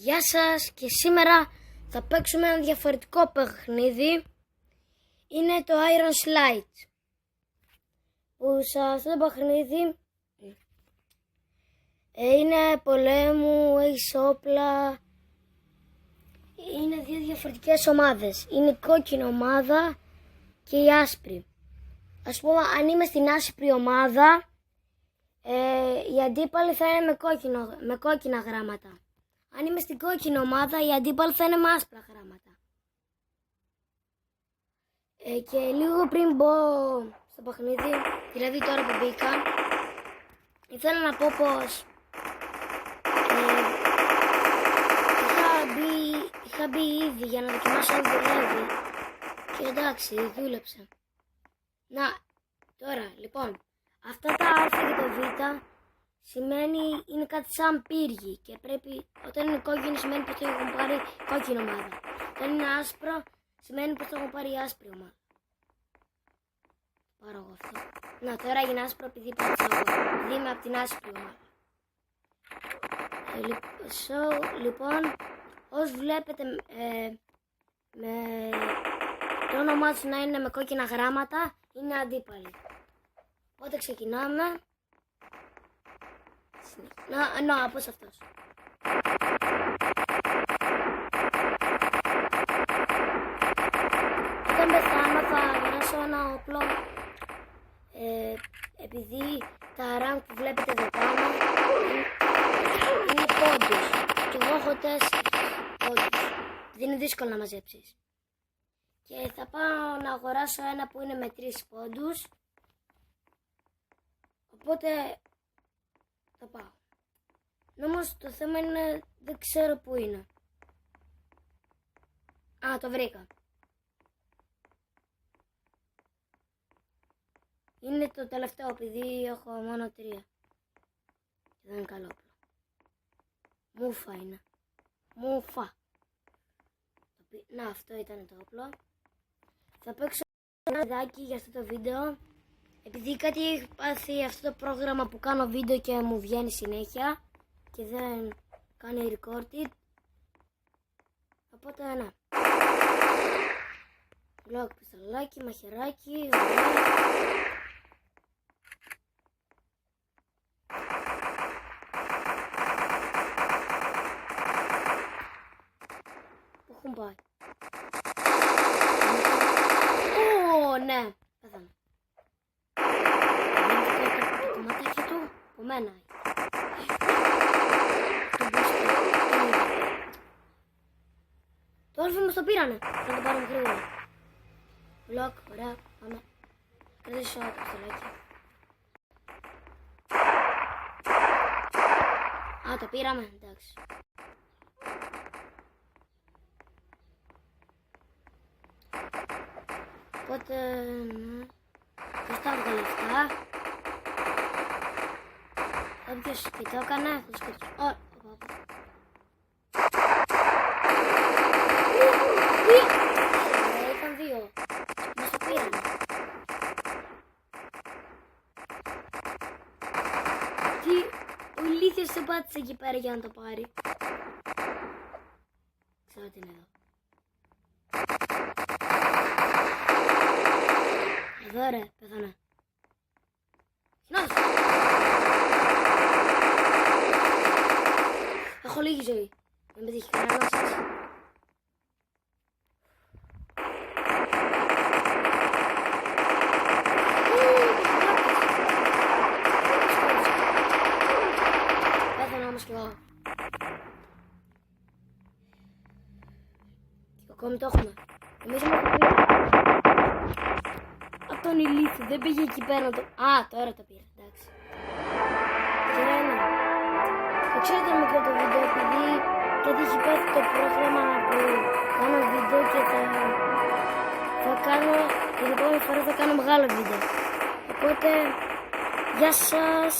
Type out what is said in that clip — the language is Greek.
Γεια σας, και σήμερα θα παίξουμε ένα διαφορετικό παιχνίδι. Είναι το Iron Slide, που σε αυτό το παιχνίδι είναι πολέμου, έχεις όπλα. Είναι δύο διαφορετικές ομάδες. Είναι η κόκκινη ομάδα και η άσπρη. Ας πούμε, αν είμαι στην άσπρη ομάδα, οι αντίπαλοι θα είναι με κόκκινα γράμματα. Αν είμαι στην κόκκινη ομάδα, οι αντίπαλοι θα είναι με άσπρα γράμματα. Και λίγο πριν μπω στο παιχνίδι, δηλαδή τώρα που μπήκα, ήθελα να πω πως είχα μπει ήδη για να δοκιμάσω αν δουλεύει. Και εντάξει, δούλεψε. Να, τώρα, λοιπόν, αυτά τα α και το β σημαίνει είναι κάτι σαν πύργη και πρέπει, όταν είναι κόκκινο σημαίνει πως το έχουν πάρει κόκκινη ομάδα. Όταν είναι άσπρο σημαίνει πως το έχουν πάρει άσπρη ομάδα. Πάρω εγώ αυτό. Να, τώρα έγινε άσπρο επειδή είμαι από την άσπρη ομάδα. Λοιπόν, όσοι βλέπετε με το όνομά τους να είναι με κόκκινα γράμματα, είναι αντίπαλοι. Οπότε ξεκινάμε. Να, πώς αυτός. Όταν πεθάνω θα αγοράσω ένα όπλο, επειδή τα rank που βλέπετε εδώ πάνω είναι πόντους και εγώ έχω 4 πόντους. Δεν είναι δύσκολο να μαζέψεις. Και θα πάω να αγοράσω ένα που είναι με 3 πόντους. Οπότε θα πάω. Όμως το θέμα είναι, δεν ξέρω που είναι. Α, το βρήκα. Είναι το τελευταίο, επειδή έχω μόνο 3. Και δεν είναι καλό όπλο. Μούφα είναι. Μούφα. Να, αυτό ήταν το όπλο. Θα παίξω ένα βιντεάκι για αυτό το βίντεο. Επειδή κάτι έχει πάθει αυτό το πρόγραμμα που κάνω βίντεο και μου βγαίνει συνέχεια και δεν κάνει recorded. Οπότε να. Μπλοκ, πιστολάκι, μαχαιράκι. Πού έχουν πάει? Ναι, πέθανα. Το ματάκι του από μένα. Το όρφι μας το πήρανε. Θα το πάρουμε γρήγορα. Μπλοκ, ωραία, πάμε. Κρατήσω το πιστολάκι. Α, το πήραμε, εντάξει. Οπότε, ναι. Προστάω τα λεφτά. Όποιος και το έκανε, θα το σκοτώσω. Ήταν 2. Μας το πήρανε. Τι ο ηλίθιος το πάτησε εκεί πέρα για να το πάρει. Ξέρω τι είναι εδώ. Εδώ ρε, πέθανα. Νος! Έχω λίγη ζωή. Δεν με τύχει κανένα σας. Πέθανα όμως κι εγώ. Και ακόμη το έχουμε. Εμείς έχουμε πει από τον ηλίθιο. Δεν πήγε εκεί πέρα το... Α, τώρα το πήρα. Εντάξει. Και ένα. Το ξέρετε μικρό το βίντεο, επειδή κάτι έχει πάθει το πρόγραμμα που κάνω βίντεο και θα κάνω, την επόμενη φορά θα κάνω μεγάλο βίντεο. Οπότε, γεια σας.